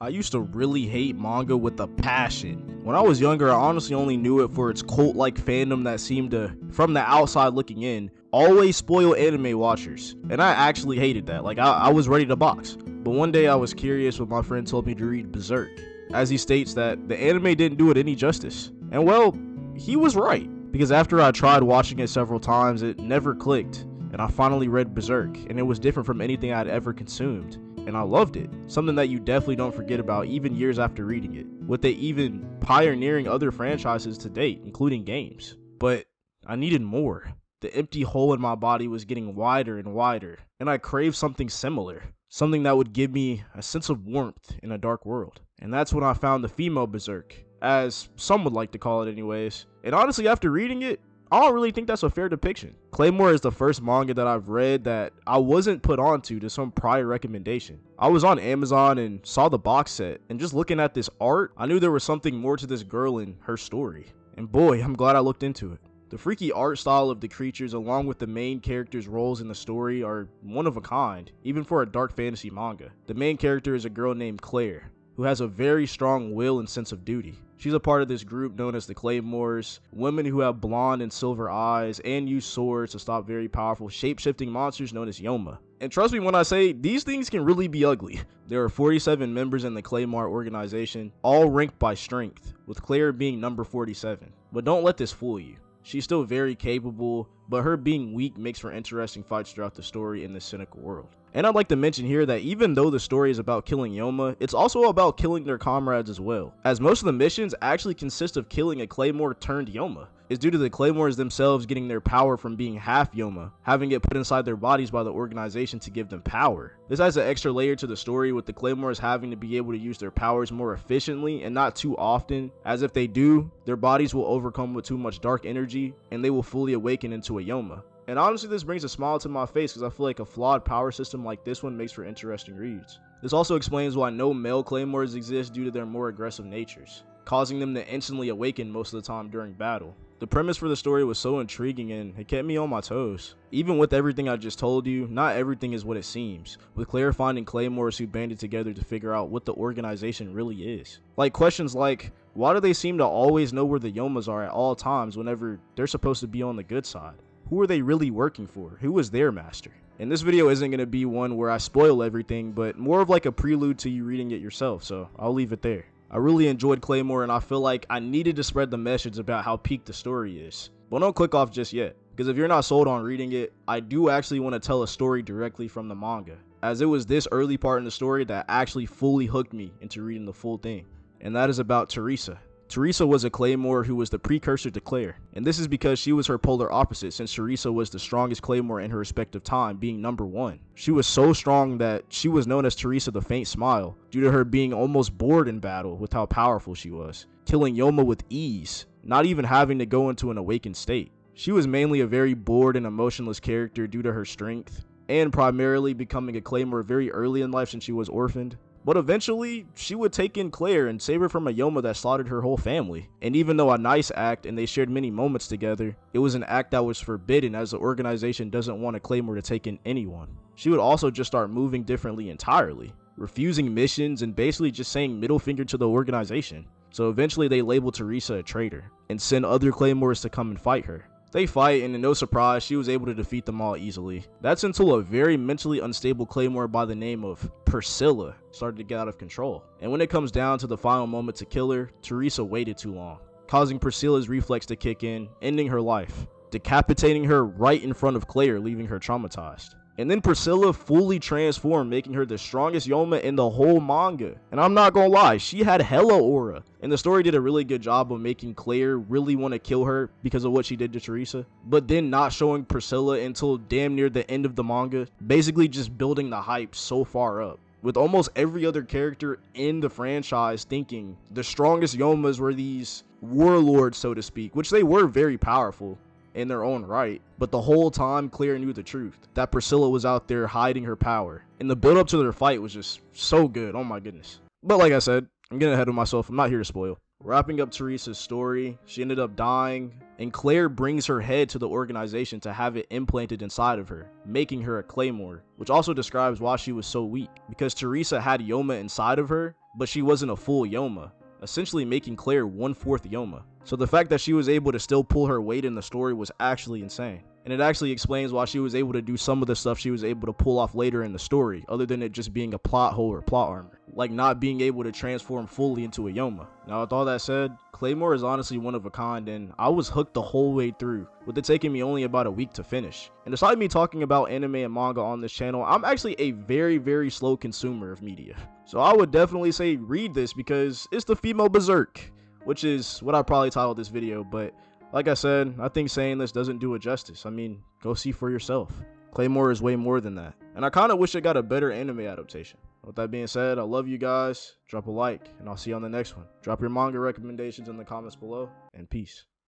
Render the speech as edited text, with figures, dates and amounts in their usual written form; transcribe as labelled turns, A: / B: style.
A: I used to really hate manga with a passion. When I was younger, I honestly only knew it for its cult-like fandom that seemed to, from the outside looking in, always spoil anime watchers. And I actually hated that. I was ready to box. But one day I was curious when my friend told me to read Berserk, as he states that the anime didn't do it any justice. And well, he was right. Because after I tried watching it several times, it never clicked. And I finally read Berserk, and it was different from anything I'd ever consumed. And I loved it. Something that you definitely don't forget about even years after reading it, with it even pioneering other franchises to date, including games. But I needed more. The empty hole in my body was getting wider and wider, and I craved something similar. Something that would give me a sense of warmth in a dark world. And that's when I found the female Berserk, as some would like to call it anyways. And honestly, after reading it, I don't really think that's a fair depiction. Claymore is the first manga that I've read that I wasn't put onto to some prior recommendation. I was on Amazon and saw the box set, and just looking at this art, I knew there was something more to this girl and her story. And boy, I'm glad I looked into it. The freaky art style of the creatures along with the main character's roles in the story are one of a kind, even for a dark fantasy manga. The main character is a girl named Claire, who has a very strong will and sense of duty. She's a part of this group known as the Claymores, women who have blonde and silver eyes and use swords to stop very powerful shape-shifting monsters known as Yoma. And trust me when I say, these things can really be ugly. There are 47 members in the Claymore organization, all ranked by strength, with Claire being number 47. But don't let this fool you. She's still very capable, but her being weak makes for interesting fights throughout the story in this cynical world. And I'd like to mention here that even though the story is about killing Yoma, it's also about killing their comrades as well, as most of the missions actually consist of killing a Claymore turned Yoma. It's due to the Claymores themselves getting their power from being half Yoma, having it put inside their bodies by the organization to give them power. This adds an extra layer to the story, with the Claymores having to be able to use their powers more efficiently and not too often, as if they do, their bodies will overcome with too much dark energy and they will fully awaken into a Yoma. And honestly, this brings a smile to my face because I feel like a flawed power system like this one makes for interesting reads. This also explains why no male Claymores exist due to their more aggressive natures, causing them to instantly awaken most of the time during battle. The premise for the story was so intriguing and it kept me on my toes. Even with everything I just told you, not everything is what it seems, with Claire finding Claymores who banded together to figure out what the organization really is. Like questions like, why do they seem to always know where the Yomas are at all times whenever they're supposed to be on the good side? Who are they really working for? Who is their master? And this video isn't going to be one where I spoil everything, but more of like a prelude to you reading it yourself, so I'll leave it there. I really enjoyed Claymore and I feel like I needed to spread the message about how peak the story is. But don't click off just yet, because if you're not sold on reading it, I do actually want to tell a story directly from the manga, as it was this early part in the story that actually fully hooked me into reading the full thing. And that is about Teresa. Teresa was a Claymore who was the precursor to Claire, and this is because she was her polar opposite, since Teresa was the strongest Claymore in her respective time, being number 1. She was so strong that she was known as Teresa the Faint Smile, due to her being almost bored in battle with how powerful she was, killing Yoma with ease, not even having to go into an awakened state. She was mainly a very bored and emotionless character due to her strength, and primarily becoming a Claymore very early in life since she was orphaned. But eventually, she would take in Claire and save her from a Yoma that slaughtered her whole family. And even though a nice act and they shared many moments together, it was an act that was forbidden as the organization doesn't want a Claymore to take in anyone. She would also just start moving differently entirely, refusing missions and basically just saying middle finger to the organization. So eventually they labeled Teresa a traitor and send other Claymores to come and fight her. They fight, and in no surprise, she was able to defeat them all easily. That's until a very mentally unstable Claymore by the name of Priscilla started to get out of control. And when it comes down to the final moment to kill her, Teresa waited too long, causing Priscilla's reflex to kick in, ending her life, decapitating her right in front of Claire, leaving her traumatized. And then Priscilla fully transformed, making her the strongest Yoma in the whole manga. And I'm not gonna lie, she had hella aura. And the story did a really good job of making Claire really want to kill her because of what she did to Teresa, but then not showing Priscilla until damn near the end of the manga, basically just building the hype so far up, with almost every other character in the franchise thinking the strongest Yomas were these warlords, so to speak, which they were very powerful in their own right, but the whole time Claire knew the truth, that Priscilla was out there hiding her power, and the build up to their fight was just so good. Oh my goodness. But like I said, I'm getting ahead of myself. I'm not here to spoil. Wrapping up Teresa's story, she ended up dying, and Claire brings her head to the organization to have it implanted inside of her, making her a Claymore, which also describes why she was so weak, because Teresa had Yoma inside of her, but she wasn't a full Yoma, essentially making Claire 1/4 Yoma. So the fact that she was able to still pull her weight in the story was actually insane. And it actually explains why she was able to do some of the stuff she was able to pull off later in the story, other than it just being a plot hole or plot armor, like not being able to transform fully into a Yoma. Now with all that said, Claymore is honestly one of a kind, and I was hooked the whole way through, with it taking me only about a week to finish. And despite me talking about anime and manga on this channel, I'm actually a very slow consumer of media. So I would definitely say read this because it's the female Berserk, which is what I probably titled this video, but like I said, I think saying this doesn't do it justice. I mean, go see for yourself. Claymore is way more than that. And I kind of wish it got a better anime adaptation. With that being said, I love you guys. Drop a like, and I'll see you on the next one. Drop your manga recommendations in the comments below, and peace.